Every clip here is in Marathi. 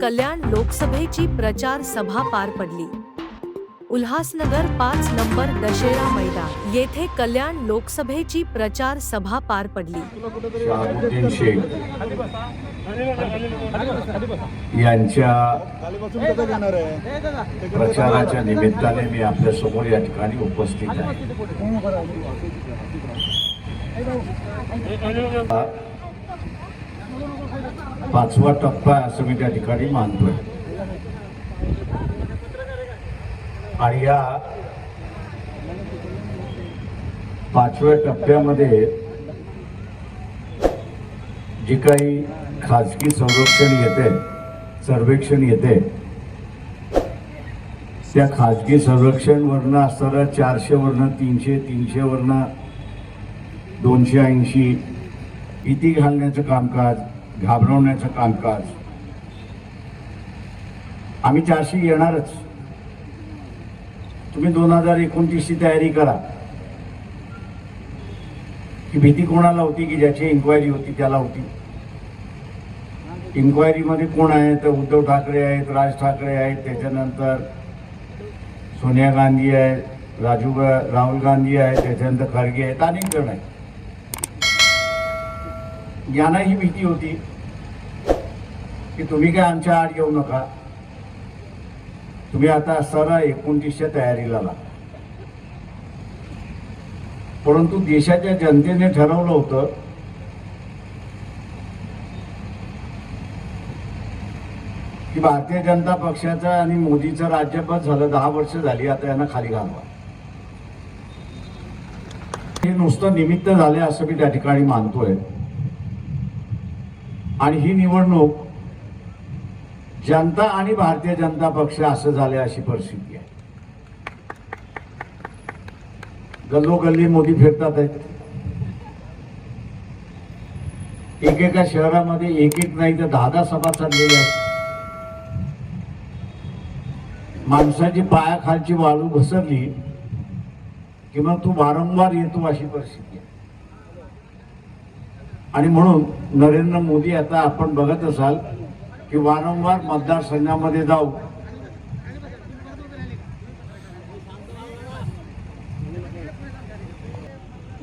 कल्याण लोकसभेची प्रचार सभा पार पडली। उल्हासनगर 5 नंबर दशेरा मैदान येथे कल्याण लोकसभेची प्रचार सभा पार पडली। शाहबुद्दीन शेख यांच्या प्रचाराच्या निमित्ताने मी आपल्या समोर या ठिकाणी उपस्थित आहे। पाचवा टप्पा असं मी त्या ठिकाणी मानतोय आणि या पाचव्या टप्प्यामध्ये जी काही खाजगी सर्वेक्षण येते त्या खाजगी सर्वेक्षण वरनं असणारा 400 वरनं 300, 300 वरनं 280 इति घालण्याचं कामकाज, घाबरवण्याचं कामकाज आम्ही 400 येणारच। तुम्ही 2029 ची तयारी करा की भीती कोणाला होती की ज्याची इन्क्वायरी होती त्याला होती। इन्क्वायरी मध्ये कोण आहे तर उद्धव ठाकरे आहेत, राज ठाकरे आहेत, त्याच्यानंतर सोनिया गांधी आहेत, राहुल गांधी आहेत, त्याच्यानंतर खरगे आहेत, अनेक जण आहेत। यांना ही भीती होती की तुम्ही काय आमच्या आड येऊ नका, तुम्ही आता असताना 29च्या तयारीला लागा। परंतु देशाच्या जनतेने ठरवलं होतं की भारतीय जनता पक्षाचा आणि मोदीचं राज्यपद झालं, 10 वर्ष झाली, आता यांना खाली घालवा। हे नुसतं निमित्त झाले असं मी त्या ठिकाणी मानतोय आणि ही निवडणूक जनता आणि भारतीय जनता पक्ष असं झाले अशी परिस्थिती आहे। गल्लोगल्ली मोदी फिरतात आहेत, एकेका शहरामध्ये एक नाही तर 10 सभा चाललेल्या आहेत। माणसाची पायाखालची वाळू घसरली की मग तू वारंवार येतो अशी परिस्थिती आहे। आणि म्हणून नरेंद्र मोदी आता आपण बघत असाल की वारंवार मतदारसंघामध्ये जाऊ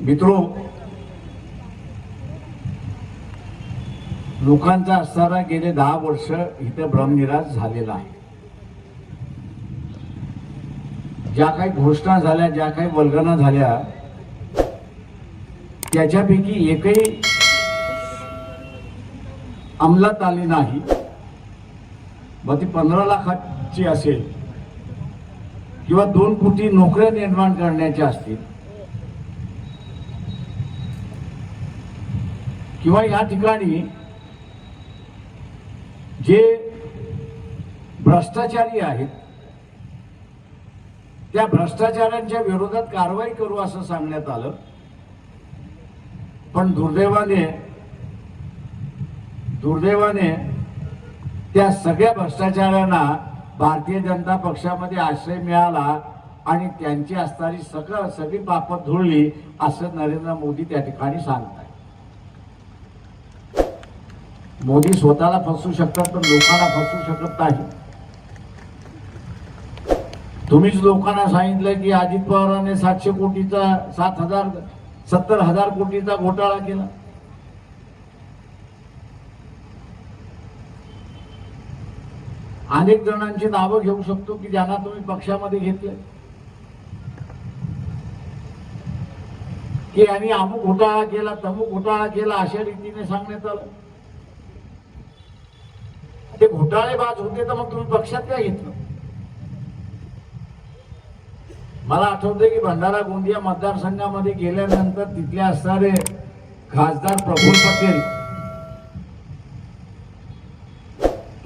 मित्रो, लोकांचा असणारा गेले 10 वर्ष इथे भ्रमनिरास झालेला आहे। ज्या काही घोषणा झाल्या, ज्या काही वल्गना झाल्या, त्याच्यापैकी एकही अंमलात आली नाही। मग ती 15 लाखाची असेल किंवा 2 कोटी नोकऱ्या निर्माण करण्याच्या असतील किंवा या ठिकाणी जे भ्रष्टाचारी आहेत त्या भ्रष्टाचारांच्या विरोधात कारवाई करू असं सांगण्यात आलं। पण दुर्दैवाने त्या सगळ्या भ्रष्टाचारांना भारतीय जनता पक्षामध्ये आश्रय मिळाला आणि त्यांची असणारी सगळी पापं धुळली असं नरेंद्र मोदी त्या ठिकाणी सांगतायत। मोदी स्वतःला फसवू शकतात पण लोकांना फसवू शकत नाही। तुम्हीच लोकांना सांगितलं की अजित पवारांनी 700 कोटीचा 70,000 कोटीचा घोटाळा केला। अनेक जणांची नावं घेऊ शकतो की ज्यांना तुम्ही पक्षामध्ये घेतले की यांनी अमुक घोटाळा केला, तमुक घोटाळा केला अशा रीतीने सांगण्यात आलं। ते घोटाळेबाज होते तर मग तुम्ही पक्षात काय घेतलं? मला आठवते की भंडारा गोंदिया मतदारसंघामध्ये गेल्यानंतर तिथले असणारे खासदार प्रफुल्ल पटेल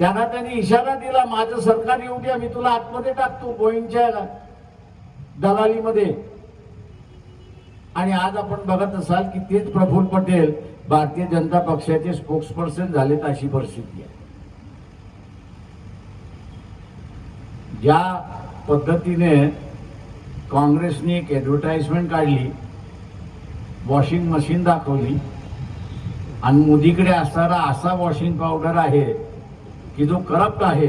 त्यांनी इशारा दिला, माझं सरकार येऊ द्या, मी तुला आतमध्ये टाकतो बोईंगच्या दलालीमध्ये। आणि आज आपण बघत असाल की तेच प्रफुल्ल पटेल भारतीय जनता पक्षाचे स्पोक्सपर्सन झालेत अशी परिस्थिती आहे। ज्या पद्धतीने काँग्रेसने एक ॲडव्हर्टाइजमेंट काढली, वॉशिंग मशीन दाखवली आणि मोदीकडे असणारा असा वॉशिंग पावडर आहे की जो करप्ट आहे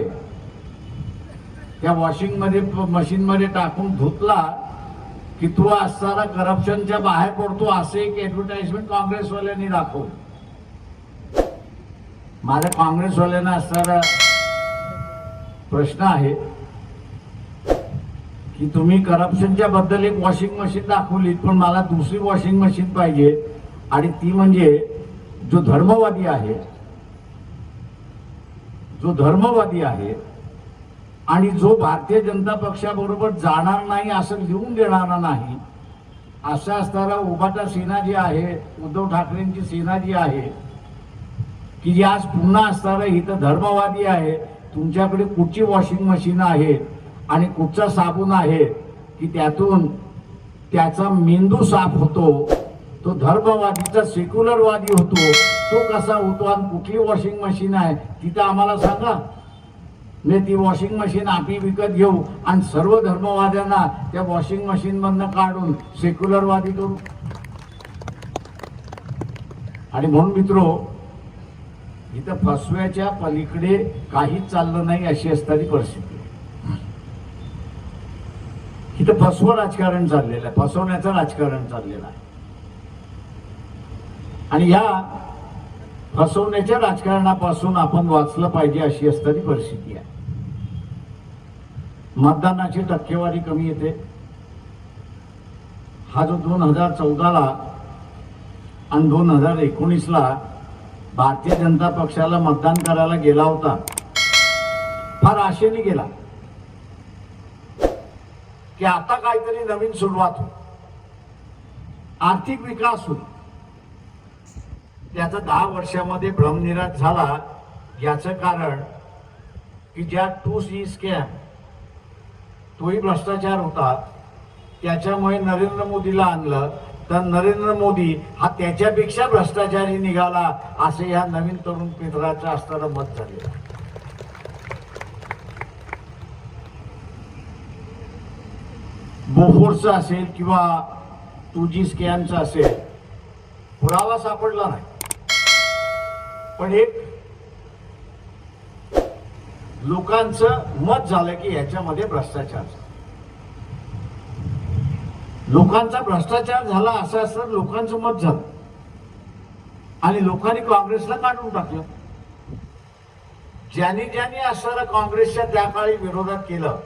त्या वॉशिंग मशीन मध्ये टाकून धुतला की तो असताना करप्शनच्या बाहेर पडतो, असे एक ऍडव्हर्टाइजमेंट काँग्रेसवाल्यांनी दाखवलं. माझ्या काँग्रेसवाल्यांना असणारा प्रश्न आहे की तुम्ही करप्शनच्या बद्दल एक वॉशिंग मशीन दाखवली, पण मला दुसरी वॉशिंग मशीन पाहिजे, आणि ती म्हणजे जो धर्मवादी आहे आणि जो भारतीय जनता पक्षाबरोबर जाणार नाही असं लिहून देणारा नाही, असा असणारा उभाटा सेना जी आहे, उद्धव ठाकरेंची सेना जी आहे, की जी आज पुन्हा असणारा इथं धर्मवादी आहे. तुमच्याकडे कुठची वॉशिंग मशीन आहे आणि कुठचा साबण आहे की त्यातून त्याचा मेंदू साफ होतो, तो धर्मवादीचा सेक्युलरवादी होतो, तो कसा होतो आणि कुठली वॉशिंग मशीन आहे तिथं आम्हाला सांगा. मी ती वॉशिंग मशीन आम्ही विकत घेऊ आणि सर्व धर्मवाद्यांना त्या वॉशिंग मशीन मधनं काढून सेक्युलरवादी करू. आणि म्हणून मित्रो, इथं फसव्याच्या पलीकडे काहीच चाललं नाही अशी असणारी परिस्थिती. इथं फसवं राजकारण चाललेलं आहे, फसवण्याचं राजकारण चाललेलं आहे. आणि या फसवण्याच्या राजकारणापासून आपण वाचलं पाहिजे अशी असणारी परिस्थिती आहे. मतदानाची टक्केवारी कमी येते. हा जो 2014ला आणि 2019ला भारतीय जनता पक्षाला मतदान करायला गेला होता, फार आशेने गेला की आता काहीतरी नवीन सुरुवात होईल, आर्थिक विकास होईल. त्याचा 10 वर्षामध्ये भ्रमनिराश झाला. याचं कारण की ज्या 2C स्कॅम, तोही भ्रष्टाचार होता, त्याच्यामुळे नरेंद्र मोदीला आणलं, तर नरेंद्र मोदी हा त्याच्यापेक्षा भ्रष्टाचारी निघाला, असे या नवीन तरुण पितराचं असणारं मत झालेलं. बोफोर्सचं असेल किंवा 2G स्कॅमचं असेल, पुरावा सापडला नाही, पण एक लोकांचं मत झालं की याच्यामध्ये भ्रष्टाचार, लोकांचा भ्रष्टाचार झाला असं असं लोकांचं मत झालं आणि लोकांनी काँग्रेसला काढून टाकलं. ज्यांनी असणारं काँग्रेसच्या त्या काळी विरोधात केलं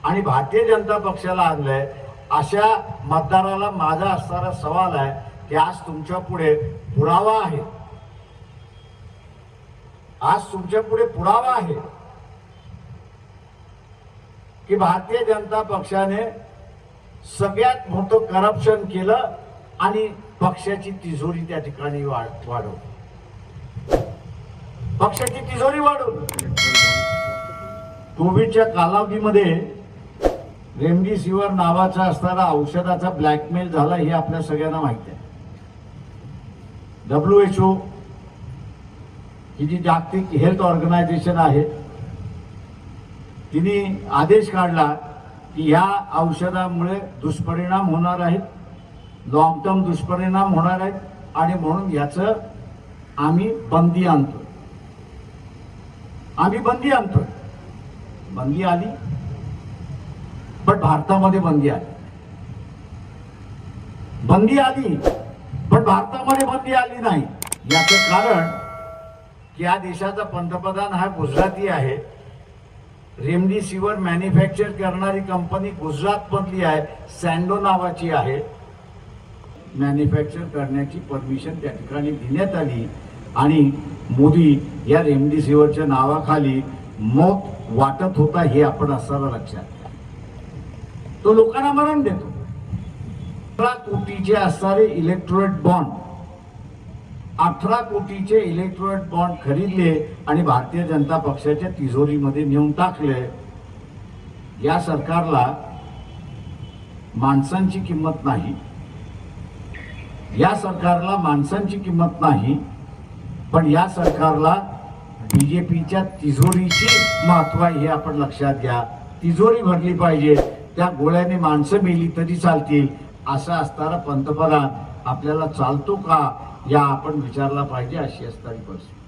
आणि भारतीय जनता पक्षाला आणलंय, अशा मतदाराला माझा असणारा सवाल आहे की आज तुमच्या पुढे पुरावा आहे, आज तुमच्या पुढे पुरावा आहे की भारतीय जनता पक्षाने सगळ्यात मोठं करप्शन केलं आणि पक्षाची तिजोरी त्या ठिकाणी वाढवली. पक्षाची तिजोरी वाढवली. कोविडच्या कालावधीमध्ये रेमडेसिवीर नावाचा असणारा औषधाचा ब्लॅकमेल झाला, हे आपल्या सगळ्यांना माहिती आहे. WHO ही जी जागतिक हेल्थ ऑर्गनायझेशन आहे, तिने आदेश काढला की ह्या औषधामुळे दुष्परिणाम होणार आहेत, लॉंग टर्म दुष्परिणाम होणार आहेत, आणि म्हणून याचं आम्ही बंदी आणतो. बंदी आली, पण भारतामध्ये बंदी आली नाही. याचं कारण की या देशाचा पंतप्रधान हा गुजराती आहे. रेमडेसिवीर मॅन्युफॅक्चर करणारी कंपनी गुजरात मधली आहे, सँडो नावाची आहे. मॅन्युफॅक्चर करण्याची परमिशन त्या ठिकाणी देण्यात आली आणि मोदी या रेमडेसिवीरच्या नावाखाली मौत वाटत होता, हे आपण असणारा लक्षात. तो लोकांना मरण देतो. 18 कोटीचे असणारे इलेक्ट्रोलाइट बॉन्ड, 18 कोटीचे इलेक्ट्रोलाइट बॉन्ड खरीदले आणि भारतीय जनता पक्षाच्या तिजोरीमध्ये नेऊन टाकले. या सरकारला माणसांची किंमत नाही, पण या सरकारला बीजेपीच्या तिजोरीची महत्व आहे, हे आपण लक्षात घ्या. तिजोरी भरली पाहिजे, त्या गोळ्याने माणसं मेली तरी चालतील, असा असणारा पंतप्रधान आपल्याला चालतो का, या आपण विचारला पाहिजे, अशी असणारी परिस्थिती.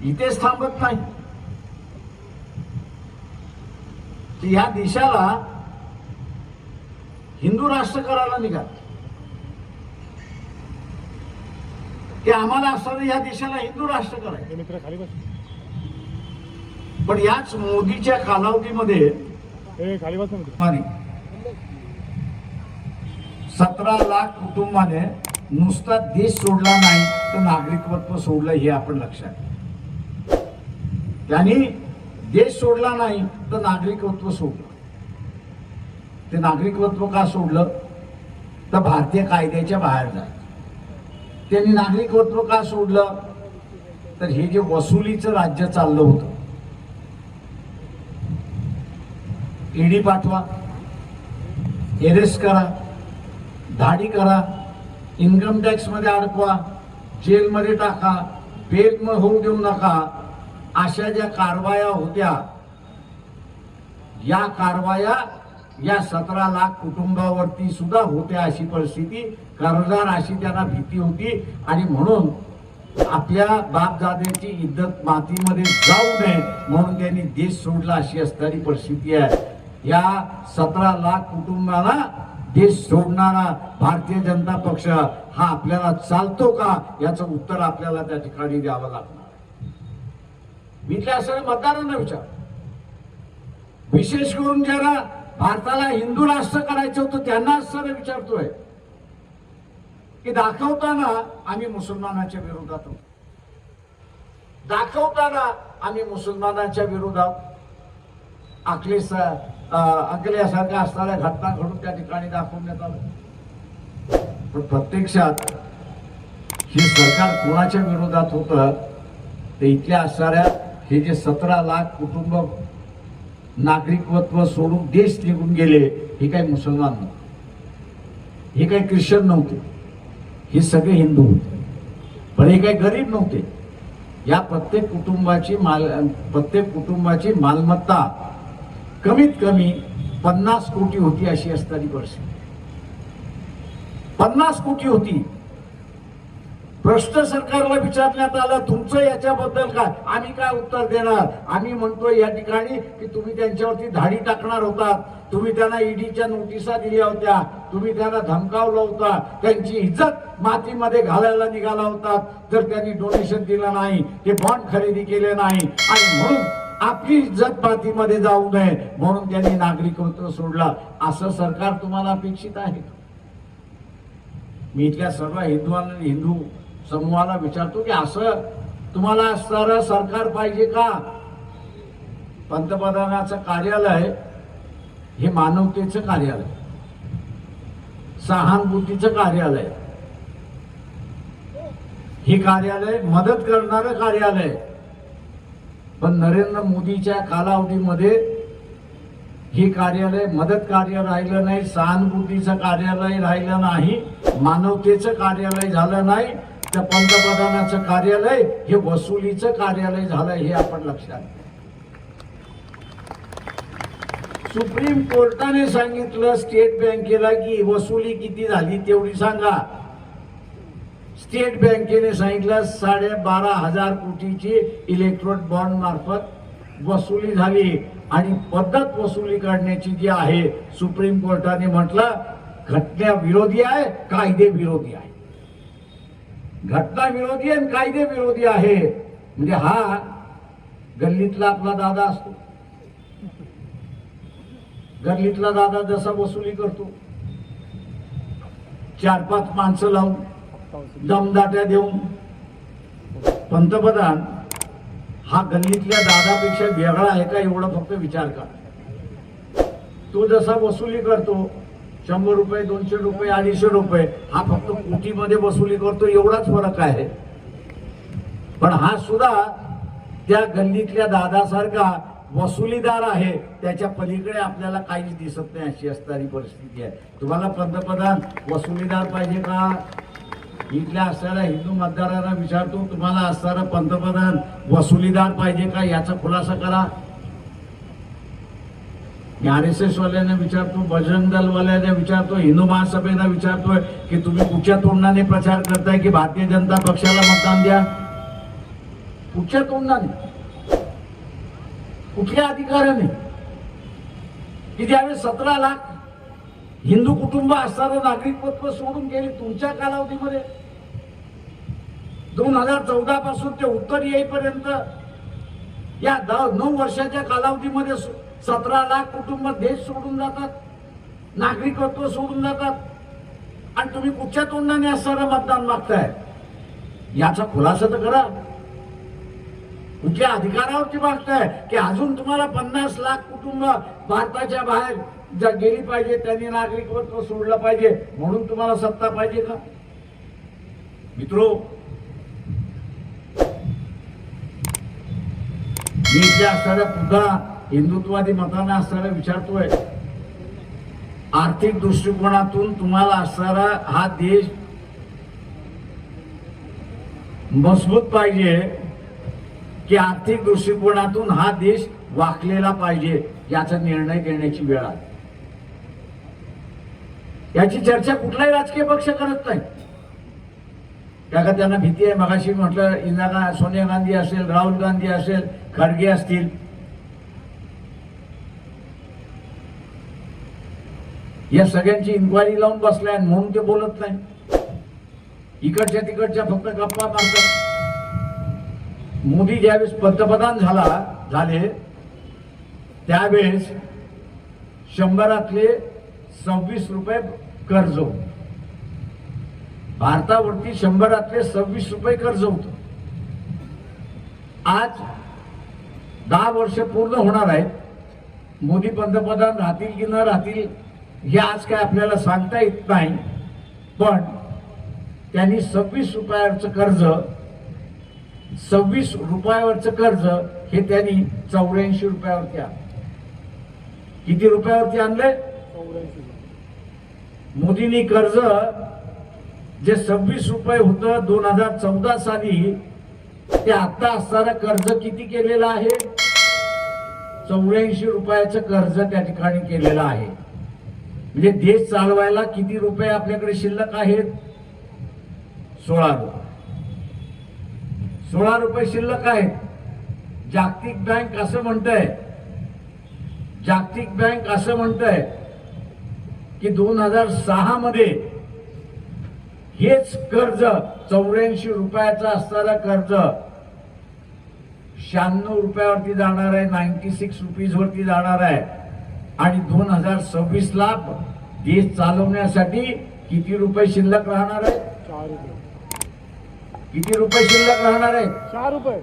इथेच थांबत नाही. की या देशाला हिंदू राष्ट्र करायला निघाल, की आम्हाला असताना या देशाला हिंदू राष्ट्र करायचं. पण याच मोदीच्या कालावधीमध्ये 17 लाख कुटुंबाने नुसता देश सोडला नाही तर नागरिकत्व सोडलं, हे आपण लक्षात घ्या. त्यांनी देश सोडला नाही तर नागरिकत्व सोडलं. ते नागरिकत्व का सोडलं तर भारतीय कायद्याच्या बाहेर जायचं. त्यांनी नागरिकत्व का सोडलं तर हे जे वसुलीचं राज्य चाललं होतं, ईडी पाठवा, अरेस्ट करा, धाडी करा, इन्कम टॅक्स मध्ये अडकवा, जेलमध्ये टाका, बेल होऊ देऊ नका, अशा ज्या कारवाया होत्या, या कारवाया या 17 लाख कुटुंबावरती सुद्धा होत्या. अशी परिस्थिती, कर्जदार अशी त्यांना भीती होती आणि म्हणून आपल्या बापदाद्याची इज्जत मातीमध्ये जाऊ नये म्हणून त्यांनी देश सोडला, अशी असणारी परिस्थिती आहे. या 17 लाख कुटुंबाला देश सोडणारा भारतीय जनता पक्ष हा आपल्याला चालतो का, याचं उत्तर आपल्याला त्या ठिकाणी द्यावं लागणार. मी त्या असं मतदारांना विचार, विशेष करून ज्याला भारताला हिंदू राष्ट्र करायचं होतं त्यांना असं विचारतोय की दाखवताना आम्ही मुसलमानाच्या विरोधात आहोत, दाखवताना आम्ही मुसलमानाच्या विरोधात, अकल्यासारख्या असणाऱ्या घटना घडून त्या ठिकाणी दाखवण्यात आलं. पण प्रत्यक्षात हे सरकार कोणाच्या विरोधात होतं ते इथल्या असणाऱ्या हे जे 17 लाख कुटुंब नागरिकत्व सोडून देश निघून गेले, हे काही मुसलमान नव्हते, हे काही ख्रिश्चन नव्हते, हे सगळे हिंदू होते. पण हे काही गरीब नव्हते. या प्रत्येक कुटुंबाची मालमत्ता कमीत कमी 50 कोटी होती, अशी असणारी परिस्थिती. 50 कोटी होती. प्रश्न सरकारला विचारण्यात आला, तुमचं याच्याबद्दल काय, आम्ही काय उत्तर देणार. आम्ही म्हणतोय या ठिकाणी की तुम्ही त्यांच्यावरती धाडी टाकणार होता, तुम्ही त्यांना ईडीच्या नोटिसा दिल्या होत्या, तुम्ही त्यांना धमकावलं होता, त्यांची इज्जत मातीमध्ये घालायला निघाला होता जर त्यांनी डोनेशन दिलं नाही, ते बॉन्ड खरेदी केले नाही, आणि म्हणून आपली इज्जत मातीमध्ये जाऊ नये म्हणून त्यांनी नागरिकत्व सोडलं. असं सरकार तुम्हाला अपेक्षित आहे? मी इथल्या सर्व हिंदू समूहाला विचारतो की असं तुम्हाला असणारं सरकार पाहिजे का? पंतप्रधानाचं कार्यालय हे मानवतेचं कार्यालय, सहानुभूतीचं कार्यालय, हे कार्यालय मदत करणारं कार्यालय. पण नरेंद्र मोदीच्या कालावधीमध्ये हे कार्यालय मदत कार्य राहिलं नाही, सहानुभूतीचं कार्यालय राहिलं नाही, मानवतेचं कार्यालय झालं नाही, तर पंतप्रधानाचं कार्यालय हे वसुलीचं कार्यालय झालं, हे आपण लक्षात घ्या. सुप्रीम कोर्टाने सांगितलं स्टेट बँकेला की वसुली किती झाली तेवढी सांगा. स्टेट बँकेने सांगितलं 12,500 कोटीची इलेक्ट्रॉनिक बॉन्ड मार्फत वसुली झाली, आणि पद्धत वसुली करण्याची जी आहे सुप्रीम कोर्टाने म्हटलं घटना विरोधी आहे, कायदे विरोधी आहे. घटना विरोधी आणि कायदे विरोधी आहे. म्हणजे हा गल्लीतला आपला दादा असतो, गल्लीतला दादा जसा वसुली करतो, 4-5 माणसं लावून दमदाट्या देऊन, पंतप्रधान हा गल्लीतल्या दादापेक्षा वेगळा आहे का, एवढा फक्त विचार करा. तो जसा वसुली करतो 100 रुपये, 200 रुपये, 250 रुपये, हा फक्त कोटीमध्ये वसुली करतो, एवढाच फरक आहे. पण हा सुद्धा त्या गल्लीतल्या दादासारखा वसुलीदार आहे, त्याच्या पलीकडे आपल्याला काहीच दिसत नाही, अशी असणारी परिस्थिती आहे. तुम्हाला पंतप्रधान वसुलीदार पाहिजे का? इथल्या असणाऱ्या हिंदू मतदारांना विचारतो, तुम्हाला असणारा पंतप्रधान वसुलीदार पाहिजे का, याचा खुलासा करा. मी RSS वाल्यांना विचारतो, बजरंग दल वाल्यांना विचारतो, हिंदू महासभेला विचारतोय की तुम्ही कुठच्या तोंडाने प्रचार करताय की भारतीय जनता पक्षाला मतदान द्या? कुठच्या तोंडाने, कुठल्या अधिकाराने की ज्यावेळेस 17 लाख हिंदू कुटुंब असणारं नागरिकत्व सोडून गेले तुमच्या कालावधीमध्ये 2014 पासून ते उत्तर येईपर्यंत या 9 वर्षाच्या कालावधीमध्ये 17 लाख कुटुंब देश सोडून जातात, नागरिकत्व सोडून जातात आणि तुम्ही कुठच्या तोंडाने असणारं मतदान मागताय याचा खुलासा तर करा. कुठल्या अधिकारावरती मागताय की अजून तुम्हाला 50 लाख कुटुंब भारताच्या बाहेर गेली पाहिजे, त्यांनी नागरिकत्व सोडलं पाहिजे म्हणून तुम्हाला सत्ता पाहिजे का? मित्रो, मी इथे असणाऱ्या पुन्हा हिंदुत्ववादी मतांना असणारा विचारतोय, आर्थिक दृष्टिकोनातून तुम्हाला असणारा हा देश मजबूत पाहिजे की आर्थिक दृष्टिकोनातून हा देश वाकलेला पाहिजे याचा निर्णय घेण्याची वेळ आहे. याची चर्चा कुठलाही राजकीय पक्ष करत नाही. त्या त्यांना भीती आहे. मगाशी म्हटलं सोनिया गांधी असेल, राहुल गांधी असेल, खडगे असतील, या सगळ्यांची इन्क्वायरी लावून बसलाय म्हणून ते बोलत नाही. इकडच्या तिकडच्या फक्त गप्पा मारतात. मोदी ज्यावेळेस पंतप्रधान झाले त्यावेळेस 100तले 26 रुपये कर्ज होतं. भारतावरती 100तले 26 रुपये कर्ज होतं. आज 10 वर्ष पूर्ण होणार आहेत. मोदी पंतप्रधान राहतील की न राहतील हे आज काय आपल्याला सांगता येत नाही, पण त्यांनी 26 रुपयावरचं कर्ज 26 रुपयावरचं कर्ज हे त्यांनी 84 रुपयावरती आणलं. किती रुपयावरती आणलंय? मोदींनी कर्ज जे 26 रुपये होतं 2014 साली, ते आता असणारं कर्ज किती केलेलं आहे? 84 रुपयाचं कर्ज त्या ठिकाणी केलेलं आहे. म्हणजे देश चालवायला किती रुपये आपल्याकडे शिल्लक आहेत? 16 रुपये. 16 रुपये शिल्लक आहेत. जागतिक बँक असं म्हणतंय की 2006 मध्ये हेच कर्ज 84 रुपयाचं असणारं कर्ज 96 रुपयावरती जाणार आहे, 96 रुपीज वरती जाणार आहे. आणि 2026 ला देश चालवण्यासाठी किती रुपये शिल्लक राहणार आहे? 4 रुपये. किती रुपये शिल्लक राहणार आहे? 4 रुपये.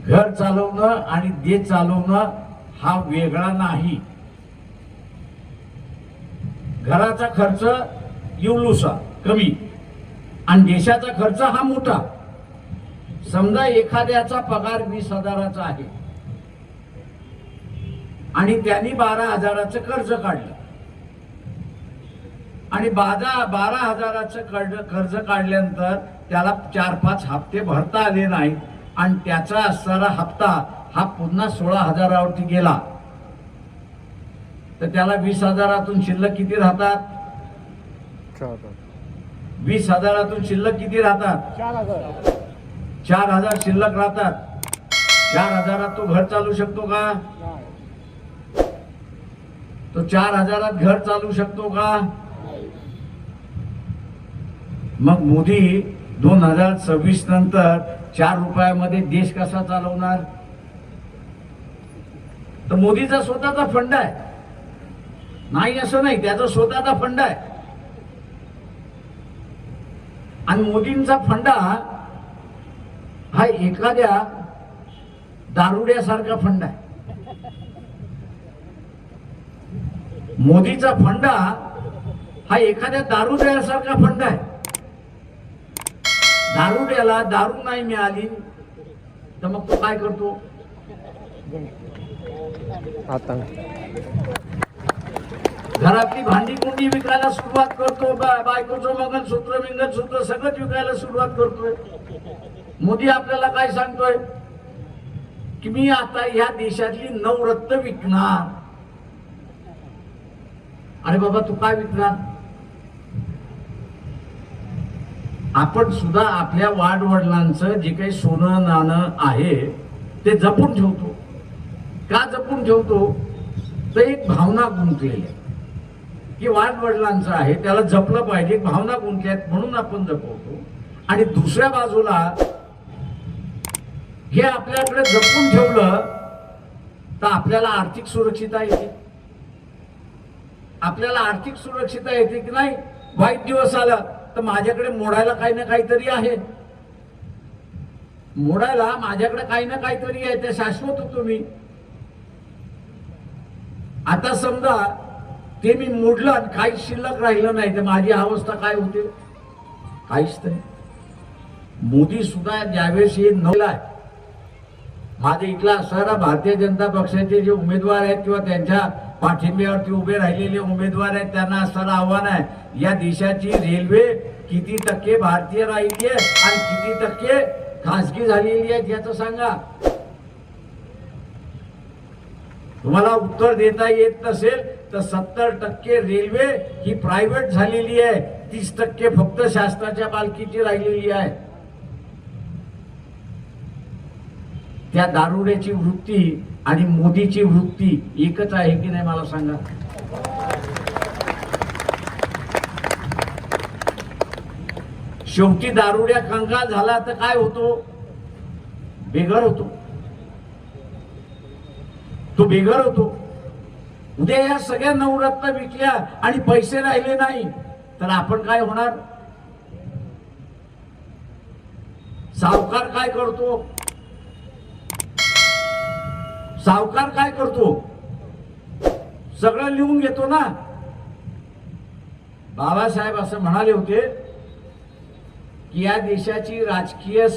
घर चालवणं आणि देश चालवणं हा वेगळा नाही. घराचा खर्च एवढूसा कमी आणि देशाचा खर्च हा मोठा. समजा एखाद्याचा पगार 20,000चा आहे आणि त्यांनी 12,000चं कर्ज काढलं आणि 12,000चं कर्ज काढल्यानंतर त्याला 4-5 हप्ते भरता आले नाहीत आणि त्याचा असणारा हप्ता हा पुन्हा 16,000वरती गेला, तर त्याला 20,000तून शिल्लक किती राहतात? 20,000तून शिल्लक किती राहतात? 4,000. 4,000 शिल्लक राहतात. 4,000त तो घर चालू शकतो का? तो 4,000त घर चालू शकतो का? मग मोदी 2026 नंतर 4 रुपयामध्ये देश कसा चालवणार? तर मोदीचा स्वतःचा फंड आहे, नाही असं नाही, त्याचा स्वतःचा फंड आहे. आणि मोदींचा फंडा हा एखाद्या दारुड्यासारखा फंड आहे. मोदीचा फंडा हा एखाद्या दारुड्यासारखा फंड आहे. दारुड्याला दारू नाही मिळाली तर मग तो काय करतो? घरातली भांडी कुंडी विकायला सुरुवात करतो. बायकोचं मंगलसूत्र सगळंच विकायला सुरुवात करतोय. मोदी आपल्याला काय सांगतोय की मी आता या देशातली नवरत्न विकणार. अरे बाबा, तू काय विकणार? आपण सुद्धा आपल्या वाडवडिलांचं जे काही सोनं नाणं आहे ते जपून ठेवतो. का जपून ठेवतो? तर एक भावना गुंतलेली आहे की वाडवडिलांचं आहे, त्याला जपलं पाहिजे, भावना गुंतल्यात म्हणून आपण जपवतो. आणि दुसऱ्या बाजूला हे आपल्याकडे जपून ठेवलं तर आपल्याला आर्थिक सुरक्षितता येते. आपल्याला आर्थिक सुरक्षितता येते की नाही, वाईट दिवस आला तर माझ्याकडे मोडायला काही ना काहीतरी आहे, मोडायला माझ्याकडे काही ना काहीतरी आहे, ते शाश्वत होतो मी. आता समजा ते मी मोडलं आणि काहीच शिल्लक राहिलं नाही तर माझी अवस्था काय होते? काहीच नाही. मोदी सुद्धा ज्यावेळेस हे नवला माझे इथला असणारा भारतीय जनता पक्षाचे जे उमेदवार आहेत किंवा त्यांच्या पाठिंब्यावरती उभे राहिलेले उमेदवार आहेत त्यांना असणारं आव्हान आहे, या देशाची रेल्वे किती टक्के भारतीय राहिली आहे आणि किती टक्के खासगी झालेली आहे याचं सांगा. तुम्हाला उत्तर देता येत नसेल तर 70% रेल्वे ही प्रायव्हेट झालेली आहे, 30% फक्त शासनाच्या मालकीची राहिलेली आहे. त्या दारुड्याची वृत्ती आणि मोदीची वृत्ती एकच आहे की नाही मला सांगा. शेवटी दारुड्या कंगाल झाला तर काय होतो? बेघर होतो, तो बेघर होतो. उद्या या सगळ्या नवरत्न विकल्या आणि पैसे राहिले नाही तर आपण काय होणार? सावकार काय करतो? सावकार काय करतो? सगळं लिहून घेतो ना. बाबासाहेब असं म्हणाले होते की या देशाची राजकीय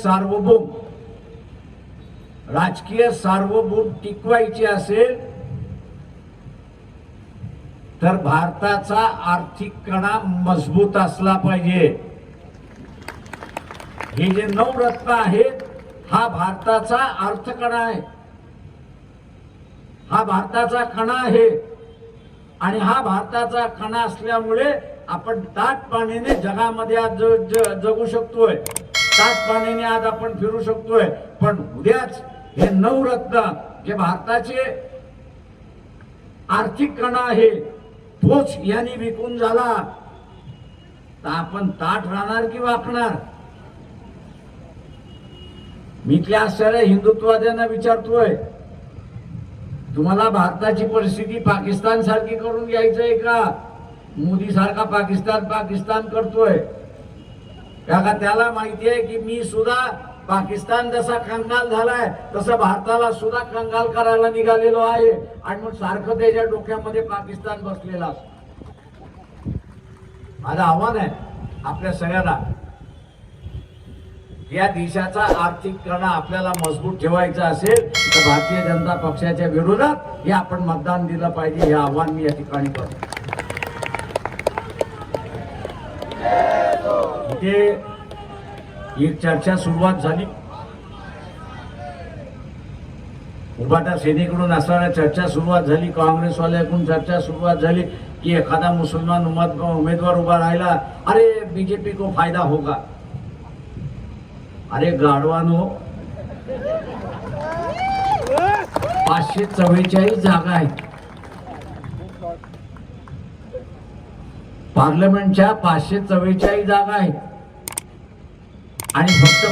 सार्वभौम टिकवायची असेल तर भारताचा आर्थिक कणा मजबूत असला पाहिजे. हे जे नवरत्न आहेत हा भारताचा अर्थकणा आहे, हा भारताचा कणा आहे. आणि हा भारताचा कणा असल्यामुळे आपण ताट पाण्याने जगामध्ये आज जगू शकतोय, ताट पाण्याने आज आपण फिरू शकतोय. पण उद्याच हे नवरत्न जे भारताचे आर्थिक कणा आहे तोच यांनी विकून झाला तर आपण ताट राहणार की वाकणार? मी इथल्या सगळ्या हिंदुत्ववाद्यांना विचारतोय, तुम्हाला भारताची परिस्थिती पाकिस्तान सारखी करून घ्यायचंय का? मोदी सारखा पाकिस्तान करतोय का? त्याला माहिती आहे की मी सुद्धा पाकिस्तान जसा कंगाल झालाय तसं भारताला सुद्धा कंगाल करायला निघालेलो आहे आणि मग सारखं त्याच्या डोक्यामध्ये पाकिस्तान बसलेला असतो. माझं आव्हान आहे आपल्या सगळ्यांना, या देशाचा आर्थिक कणा आपल्याला मजबूत ठेवायचा असेल तर भारतीय जनता पक्षाच्या विरोधात हे आपण मतदान दिलं पाहिजे, हे आव्हान मी या ठिकाणी करतो. इथे एक चर्चा सुरुवात झाली, उभाटा सेनेकडून असणाऱ्या चर्चा सुरुवात झाली, काँग्रेसवाल्याकडून चर्चा सुरुवात झाली की एखादा मुसलमान उमेदवार उभा राहिला, अरे बीजेपी को फायदा होगा. अरे गाढवानो, 544 जागा आहेत पार्लमेंटच्या, 544 जागा आहेत आणि फक्त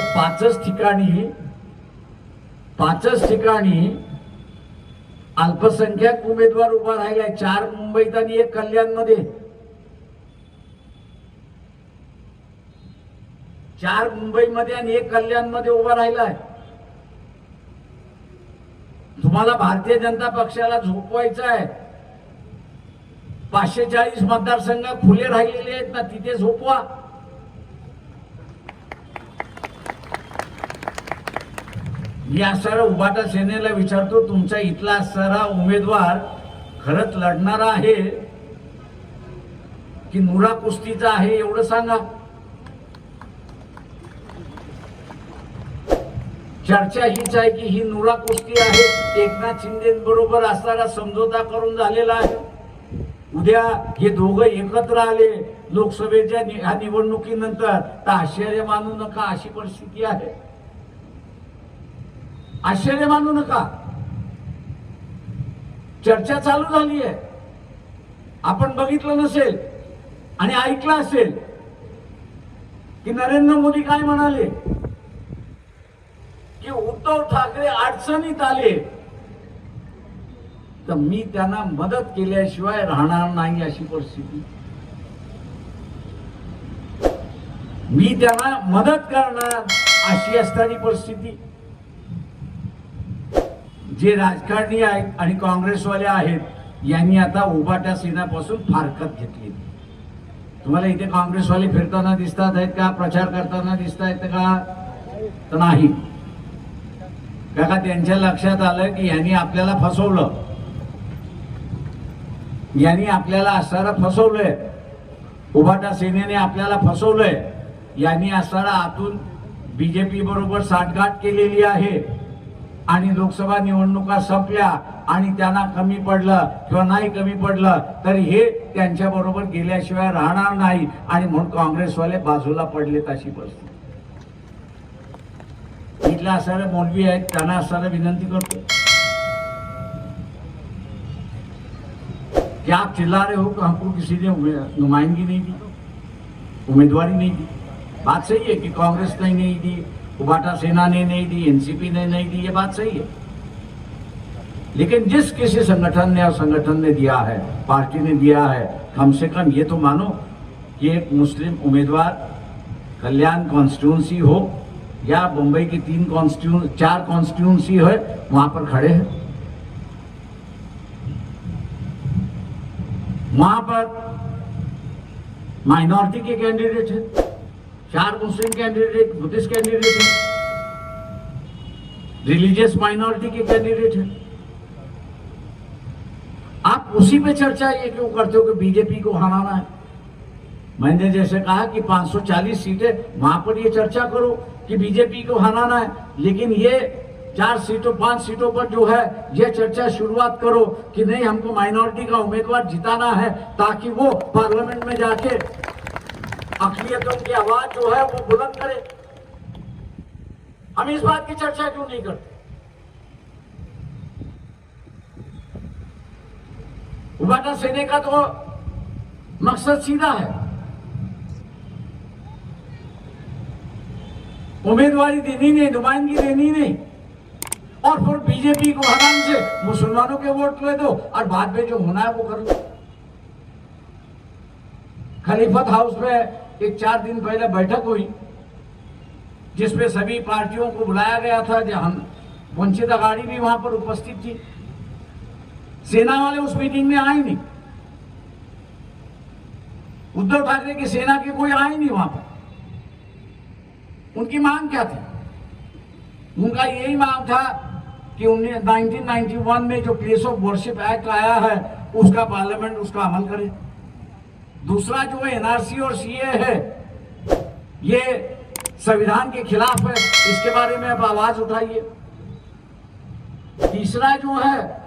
पाचच ठिकाणी अल्पसंख्याक उमेदवार उभा राहिलाय. 4 मुंबईत आणि 1 कल्याणमध्ये. 4 मुंबईमध्ये आणि 1 कल्याणमध्ये उभा राहिलाय. तुम्हाला भारतीय जनता पक्षाला झोपवायचं आहे. 540 मतदारसंघ खुले राहिलेले आहेत ना, तिथे झोपवा. मी असणारा उभाटा सेनेला विचारतो, तुमचा इथला असणारा उमेदवार खरंच लढणारा आहे की नुरा कुस्तीचा आहे एवढं सांगा. चर्चा हीच आहे की ही नुरा कुस्ती आहे. एकनाथ शिंदेबरोबर असणारा समझोता करून झालेला आहे. उद्या हे दोघं एकत्र आले लोकसभेच्या ह्या निवडणुकीनंतर तर आश्चर्य मानू नका, अशी परिस्थिती आहे. आश्चर्य मानू नका. चर्चा चालू झाली आहे. आपण बघितलं नसेल आणि ऐकलं असेल की नरेंद्र मोदी काय म्हणाले की उद्धव ठाकरे अडचणीत आले तर मी त्यांना मदत केल्याशिवाय राहणार नाही, अशी परिस्थिती. मी त्यांना मदत करणार अशी असणारी परिस्थिती. जे राजकारणी आहेत आणि काँग्रेसवाले आहेत यांनी आता उभाटा सेनापासून फारकत घेतली. तुम्हाला इथे काँग्रेसवाले फिरताना दिसतात आहेत का, प्रचार करताना दिसत आहेत का? तर नाही. का त्यांच्या लक्षात आलं की यांनी आपल्याला फसवलं, यांनी आपल्याला असणारा फसवलंय, उभाटा सेनेने आपल्याला फसवलंय, यांनी असणारा आतून बीजेपी बरोबर साठगाठ केलेली आहे आणि लोकसभा निवडणुका संपल्या आणि त्यांना कमी पडलं किंवा नाही कमी पडलं तर हे त्यांच्या बरोबर गेल्याशिवाय राहणार नाही आणि म्हणून काँग्रेसवाले बाजूला पडलेत, अशी परिस्थिती. इथल्या असणारे मौलवी आहेत त्यांना असणारा विनंती करतो कि आप चिल्ला रहे हो कि हमको किसी ने नुमाइंदगी नहीं दी, उम्मीदवारी नहीं दी. बात सही है कि कांग्रेस ने नहीं दी, उभाटा सेना ने नहीं दी, एनसीपी ने नहीं दी, ये बात सही है. लेकिन जिस किसी संगठन ने दिया है, पार्टी ने दिया है, कम से कम ये तो मानो कि एक मुस्लिम उम्मीदवार कल्याण कॉन्स्टिट्यूंसी हो या मुंबई की 4 कॉन्स्टिट्यूंसी है, वहां पर खड़े हैं. वहां पर माइनॉरिटी के कैंडिडेट हैं, 4 मुस्लिम कैंडिडेट, बुद्धिस्ट कैंडिडेट हैं, रिलीजियस माइनॉरिटी के कैंडिडेट हैं. आप उसी पे चर्चा ये क्यों करते हो कि बीजेपी को हराना है? मैंने जैसे कहा कि 540 सीटें, वहां पर ये चर्चा करो कि बीजेपी को हराना है, लेकिन ये 5 सीटों पर जो है ये चर्चा शुरुआत करो कि नहीं, हमको माइनॉरिटी का उम्मीदवार जिताना है ताकि वो पार्लियामेंट में जाके अक़लियतों की आवाज जो है वो बुलंद करे. हम इस बात की चर्चा क्यों नहीं करते? उभाटा सेने का तो मकसद सीधा है, उम्मीदवारी देनी नहीं, नुमाइंदगी देनी नहीं, और फिर बीजेपी को आराम से मुसलमानों के वोट ले दो और बाद में जो होना है वो कर लो. खलीफत हाउस में एक 4 दिन पहले बैठक हुई जिसमें सभी पार्टियों को बुलाया गया था. जहां वंचित अघाड़ी भी वहां पर उपस्थित थी. सेना वाले उस मीटिंग में आए नहीं, उद्धव ठाकरे की सेना के कोई आए नहीं वहां पर. उनकी मांग क्या थी? उनका यही मांग था कि 1991 में जो प्लेस ऑफ वर्शिप एक्ट आया है उसका पार्लियामेंट उसका अमल करे. दूसरा जो एनआरसी और सीए है ये संविधान के खिलाफ है, इसके बारे में आप आवाज उठाइए. तीसरा जो है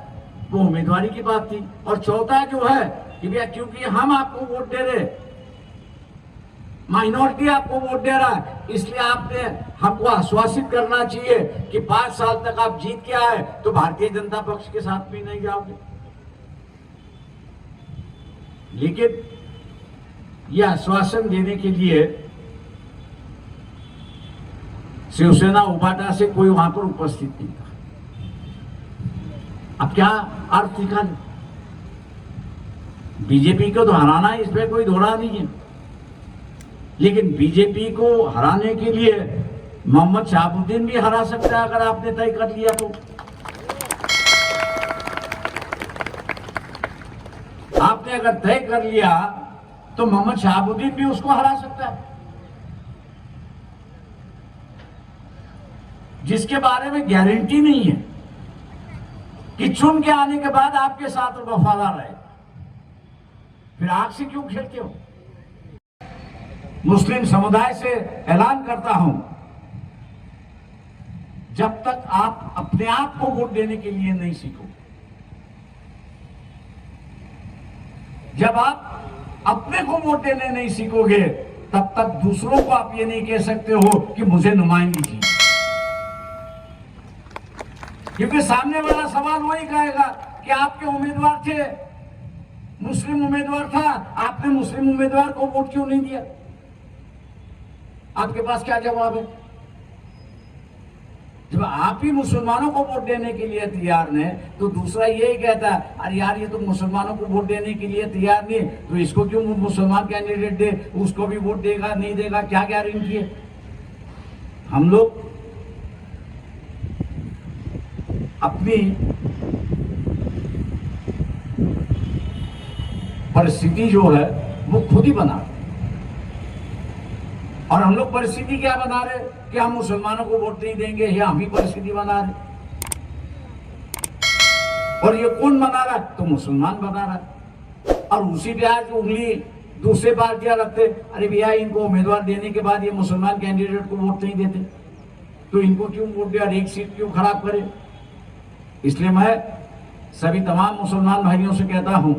वो उम्मीदवारी की बात थी, और चौथा जो है कि भैया क्योंकि हम आपको वोट दे रहे, माइनॉरिटी आपको वोट दे रहा है, इसलिए आपने हमको आश्वासित करना चाहिए कि 5 साल तक आप जीत के आए तो भारतीय जनता पक्ष के साथ भी नहीं जाओगे. लेकिन यह आश्वासन देने के लिए शिवसेना उभाटा से कोई वहां पर उपस्थित नहीं था. अब क्या अर्थ निकाले? बीजेपी को तो हराना है, इसमें कोई दोहरा नहीं है, लेकिन बीजेपी को हराने के लिए मोहम्मद शहाबुद्दीन भी हरा सकता है अगर आपने तय कर लिया तो. आपने अगर तय कर लिया तो मोहम्मद शहाबुद्दीन भी उसको हरा सकता है, जिसके बारे में गारंटी नहीं है कि चुन के आने के बाद आपके साथ वफादार रहे. फिर आग से क्यों खेलते हो? मुस्लिम समुदाय से ऐलान करता हूं, जब तक आप अपने आप को वोट देने के लिए नहीं सीखो, जब आप अपने को वोट देने नहीं सीखोगे तब तक दूसरों को आप ये नहीं कह सकते हो कि मुझे नुमाइंदगी चाहिए, क्योंकि सामने वाला सवाल वही कहेगा कि आपके उम्मीदवार थे, मुस्लिम उम्मीदवार था, आपने मुस्लिम उम्मीदवार को वोट क्यों नहीं दिया? आपके पास क्या जवाब है? जब आप ही मुसलमानों को वोट देने के लिए तैयार नहीं तो दूसरा यही कहता है अरे यार ये तो मुसलमानों को वोट देने के लिए तैयार नहीं तो इसको क्यों मुसलमान कैंडिडेट दे, उसको भी वोट देगा नहीं देगा, क्या गारंटी है? हम लोग अपनी परिस्थिति जो है वो खुद ही बना, और हम लोग परिस्थिति क्या बना रहे कि हम मुसलमानों को वोट नहीं देंगे, या हम ही परिस्थिति बना रहे। और ये कौन बना रहा है? तो मुसलमान बना रहा है। और उसी पे आज उंगली दूसरे पार्टियां रखते, अरे भैया इनको उम्मीदवार देने के बाद ये मुसलमान कैंडिडेट को वोट नहीं देते तो इनको क्यों वोट दिया, एक सीट क्यों खराब करे? इसलिए मैं सभी तमाम मुसलमान भाइयों से कहता हूं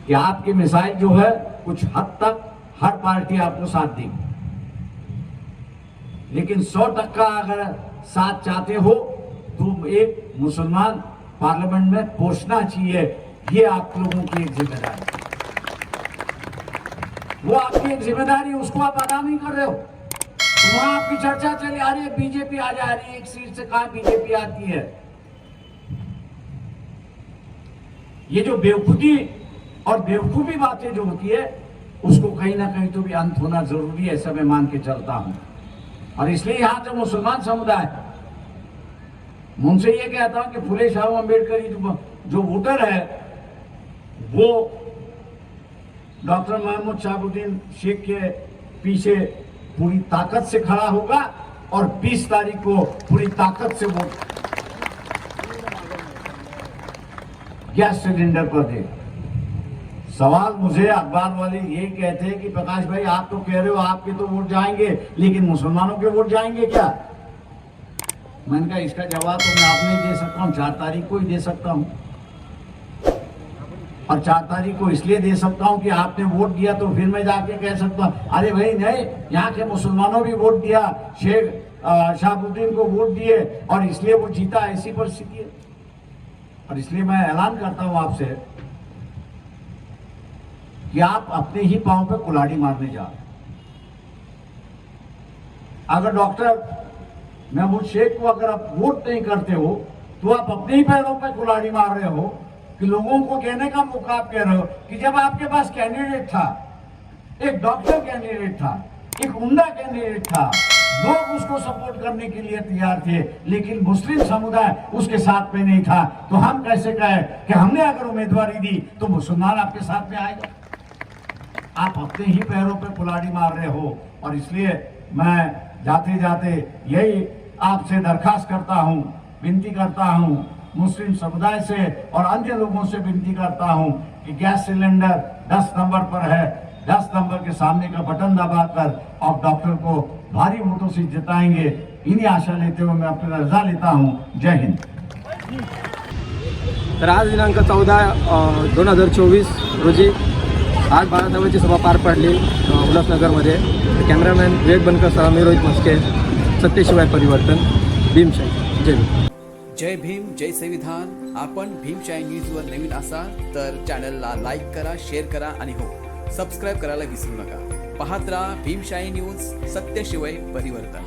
कि आपकी मिसाइल जो है कुछ हद तक हर पार्टी आपको साथ देगी, लेकिन 100% अगर साथ चाहते हो तो एक मुसलमान पार्लियामेंट में पहुंचना चाहिए। ये आप लोगों की एक जिम्मेदारी, वो आपकी एक जिम्मेदारी, उसको आप अदा नहीं कर रहे हो। तो वहां आपकी चर्चा चली आ रही है बीजेपी आ जा रही है, एक सीट से कहां बीजेपी आती है। ये जो बेवकूफी और बेवकूफी बातें जो होती है उसको कहीं ना कहीं तो भी अंत होना जरूरी है, ऐसा मैं मान के चलता हूं। और इसलिए यहां जो मुसलमान समुदाय, मैं उनसे ये कहता हूं कि फुले शाह अम्बेडकर जो वोटर है वो डॉक्टर मोहम्मद शहाबुद्दीन शेख के पीछे पूरी ताकत से खड़ा होगा और 20 तारीख को पूरी ताकत से वोट गैस सिलेंडर पर देगा। सवाल मुझे अखबार वाले यही कहते हैं कि प्रकाश भाई आप तो कह रहे हो आपके तो वोट जाएंगे लेकिन मुसलमानों के वोट जाएंगे क्या? मैंने कहा इसका जवाब तो मैं आप नहीं दे सकता हूं, 4 तारीख को ही दे सकता हूं। और 4 तारीख को इसलिए दे सकता हूं कि आपने वोट दिया तो फिर मैं जाके कह सकता हूं अरे भाई नहीं, यहाँ के मुसलमानों भी वोट दिया, शेख शहाबुद्दीन को वोट दिए और इसलिए वो जीता, ऐसी परिस्थिति है। और इसलिए मैं ऐलान करता हूं आपसे कि आप अपने ही पांव पे कुल्हाड़ी मारने जा रहे। अगर डॉक्टर महमूद शेख को अगर आप वोट नहीं करते हो तो आप अपने ही पैरों पे कुल्हाड़ी मार रहे हो कि लोगों को कहने का मौका आप कह रहे हो कि जब आपके पास कैंडिडेट था, एक डॉक्टर कैंडिडेट था, एक उम्दा कैंडिडेट था, लोग उसको सपोर्ट करने के लिए तैयार थे, लेकिन मुस्लिम समुदाय उसके साथ में नहीं था, तो हम कैसे कहें कि हमने अगर उम्मीदवारी दी तो मुसलमान आपके साथ में आएगा? आप अपने ही पैरों पे कुल्हाड़ी मार रहे हो। और इसलिए मैं जाते जाते यही आपसे दरखास्त करता हूं, विनती करता हूं, मुस्लिम समुदाय से और अन्य लोगों से विनती करता हूं कि गैस सिलेंडर 10 नंबर पर है, 10 नंबर के सामने का बटन दबाकर और डॉक्टर को भारी वोटों से जिताएंगे। इन्हीं आशा लेते हुए मैं अपनी रजा लेता हूं। जय हिंद। तर आज दिनांक 14/2024 रोजी आज बाळासाहेबांची सभा पार पडली उल्हासनगरमध्ये। कॅमेरामॅन विवेक बनकर, मी रोहित मस्के, सत्यशिवाय परिवर्तन, भीमशाही। जय भीम। जय भीम, जय संविधान। आपण भीमशाही न्यूजवर नवीन असाल तर चॅनलला लाईक करा, शेअर करा आणि हो सबस्क्राईब करायला विसरू नका। पाहत राहा भीमशाही न्यूज, सत्यशिवाय परिवर्तन।